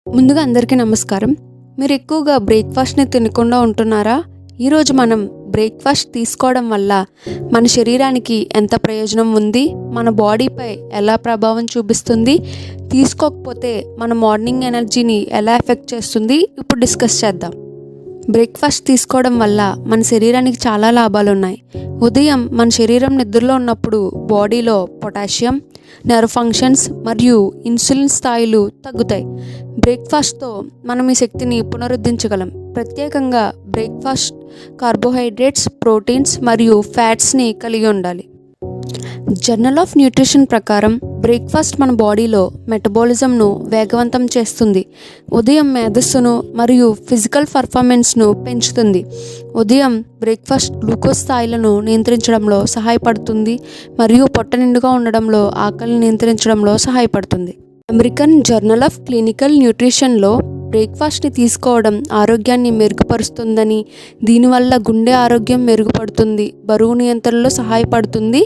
ముందుగా అందరికీ నమస్కారం. మీరు ఎక్కువగా బ్రేక్ఫాస్ట్ని తినకుండా ఉంటున్నారా? ఈరోజు మనం బ్రేక్ఫాస్ట్ తీసుకోవడం వల్ల మన శరీరానికి ఎంత ప్రయోజనం ఉంది, మన బాడీపై ఎలా ప్రభావం చూపిస్తుంది, తీసుకోకపోతే మన మార్నింగ్ ఎనర్జీని ఎలా ఎఫెక్ట్ చేస్తుంది ఇప్పుడు డిస్కస్ చేద్దాం. బ్రేక్ఫాస్ట్ తీసుకోవడం వల్ల మన శరీరానికి చాలా లాభాలు ఉన్నాయి. ఉదయం మన శరీరం నిద్రలో ఉన్నప్పుడు బాడీలో పొటాషియం, నర్వ్ ఫంక్షన్స్ మరియు ఇన్సులిన్ స్థాయిలు తగ్గుతాయి. బ్రేక్ఫాస్ట్తో మనం ఈ శక్తిని పునరుద్ధరించగలం. ప్రత్యేకంగా బ్రేక్ఫాస్ట్ కార్బోహైడ్రేట్స్, ప్రోటీన్స్ మరియు ఫ్యాట్స్ని కలిగి ఉండాలి. జర్నల్ ఆఫ్ న్యూట్రిషన్ ప్రకారం బ్రేక్ఫాస్ట్ మన బాడీలో మెటబాలిజంను వేగవంతం చేస్తుంది. ఉదయం మేధస్సును మరియు ఫిజికల్ పర్ఫార్మెన్స్ను పెంచుతుంది. ఉదయం బ్రేక్ఫాస్ట్ గ్లూకోజ్ స్థాయిలను నియంత్రించడంలో సహాయపడుతుంది మరియు పొట్ట నిండుగా ఉండడంలో ఆకలిని నియంత్రించడంలో సహాయపడుతుంది. అమెరికన్ జర్నల్ ఆఫ్ క్లినికల్ న్యూట్రిషన్లో బ్రేక్ఫాస్ట్ని తీసుకోవడం ఆరోగ్యాన్ని మెరుగుపరుస్తుందని, దీనివల్ల గుండె ఆరోగ్యం మెరుగుపడుతుంది, బరువు నియంత్రణలో సహాయపడుతుంది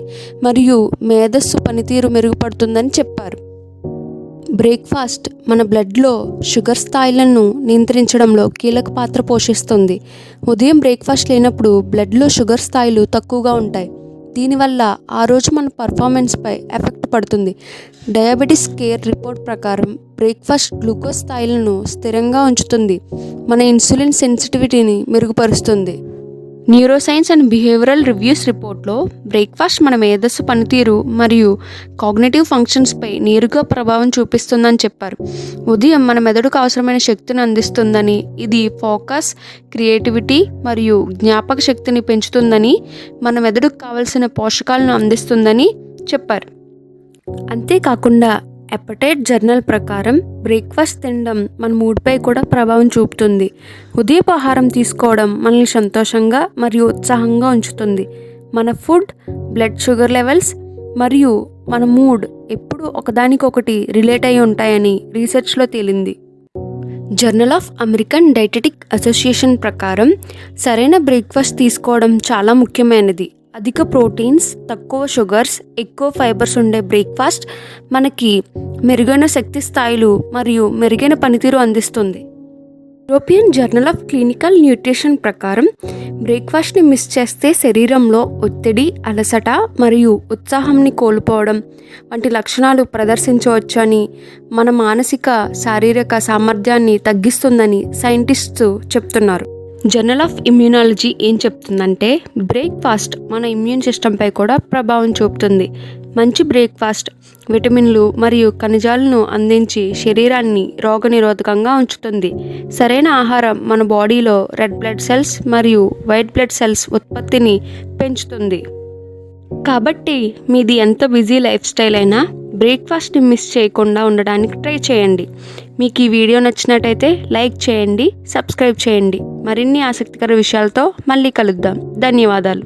మరియు మేధస్సు పనితీరు మెరుగుపడుతుందని చెప్పారు. బ్రేక్ఫాస్ట్ మన బ్లడ్లో షుగర్ స్థాయిలను నియంత్రించడంలో కీలక పాత్ర పోషిస్తుంది. ఉదయం బ్రేక్ఫాస్ట్ లేనప్పుడు బ్లడ్లో షుగర్ స్థాయిలు తక్కువగా ఉంటాయి. దీనివల్ల ఆ రోజు మన పర్ఫార్మెన్స్పై ఎఫెక్ట్ పడుతుంది. డయాబెటీస్ కేర్ రిపోర్ట్ ప్రకారం బ్రేక్ఫాస్ట్ గ్లూకోజ్ స్థాయిలను స్థిరంగా ఉంచుతుంది, మన ఇన్సులిన్ సెన్సిటివిటీని మెరుగుపరుస్తుంది. న్యూరోసైన్స్ అండ్ బిహేవియరల్ రివ్యూస్ రిపోర్ట్లో బ్రేక్ఫాస్ట్ మన మేధస్సు పనితీరు మరియు కాగ్నిటివ్ ఫంక్షన్స్పై నేరుగా ప్రభావం చూపిస్తుందని చెప్పారు. ఉదయం మన మెదడుకు అవసరమైన శక్తిని అందిస్తుందని, ఇది ఫోకస్, క్రియేటివిటీ మరియు జ్ఞాపక శక్తిని పెంచుతుందని, మన మెదడుకు కావలసిన పోషకాలను అందిస్తుందని చెప్పారు. అంతేకాకుండా అపెటైట్ జర్నల్ ప్రకారం బ్రేక్ఫాస్ట్ తినడం మన మూడ్పై కూడా ప్రభావం చూపుతుంది. ఉదయపు ఆహారం తీసుకోవడం మనల్ని సంతోషంగా మరియు ఉత్సాహంగా ఉంచుతుంది. మన ఫుడ్, బ్లడ్ షుగర్ లెవెల్స్ మరియు మన మూడ్ ఎప్పుడూ ఒకదానికొకటి రిలేట్ అయి ఉంటాయని రీసెర్చ్లో తేలింది. Journal of American dietetic association ప్రకారం సరైన బ్రేక్ఫాస్ట్ తీసుకోవడం చాలా ముఖ్యమైనది. అధిక ప్రోటీన్స్, తక్కువ షుగర్స్, ఎక్కువ ఫైబర్స్ ఉండే బ్రేక్ఫాస్ట్ మనకి మెరుగైన శక్తి స్థాయిలు మరియు మెరుగైన పనితీరు అందిస్తుంది. European journal of clinical nutrition ప్రకారం బ్రేక్ఫాస్ట్ని మిస్ చేస్తే శరీరంలో ఒత్తిడి, అలసట మరియు ఉత్సాహాన్ని కోల్పోవడం వంటి లక్షణాలు ప్రదర్శించవచ్చని, మన మానసిక, శారీరక సామర్థ్యాన్ని తగ్గిస్తుందని సైంటిస్ట్స్ చెప్తున్నారు. జర్నల్ ఆఫ్ ఇమ్యూనాలజీ ఏం చెప్తుందంటే బ్రేక్ఫాస్ట్ మన ఇమ్యూన్ సిస్టంపై కూడా ప్రభావం చూపుతుంది. మంచి బ్రేక్ఫాస్ట్ విటమిన్లు మరియు ఖనిజాలను అందించి శరీరాన్ని రోగనిరోధకంగా ఉంచుతుంది. సరైన ఆహారం మన బాడీలో రెడ్ బ్లడ్ సెల్స్ మరియు వైట్ బ్లడ్ సెల్స్ ఉత్పత్తిని పెంచుతుంది. కాబట్టి మీది ఎంత బిజీ లైఫ్ స్టైల్ అయినా బ్రేక్ఫాస్ట్ని మిస్ చేయకుండా ఉండడానికి ట్రై చేయండి. మీకు ఈ వీడియో నచ్చినట్టయితే లైక్ చేయండి, సబ్స్క్రైబ్ చేయండి. మరిన్ని ఆసక్తికర విషయాలతో మళ్ళీ కలుద్దాం. ధన్యవాదాలు.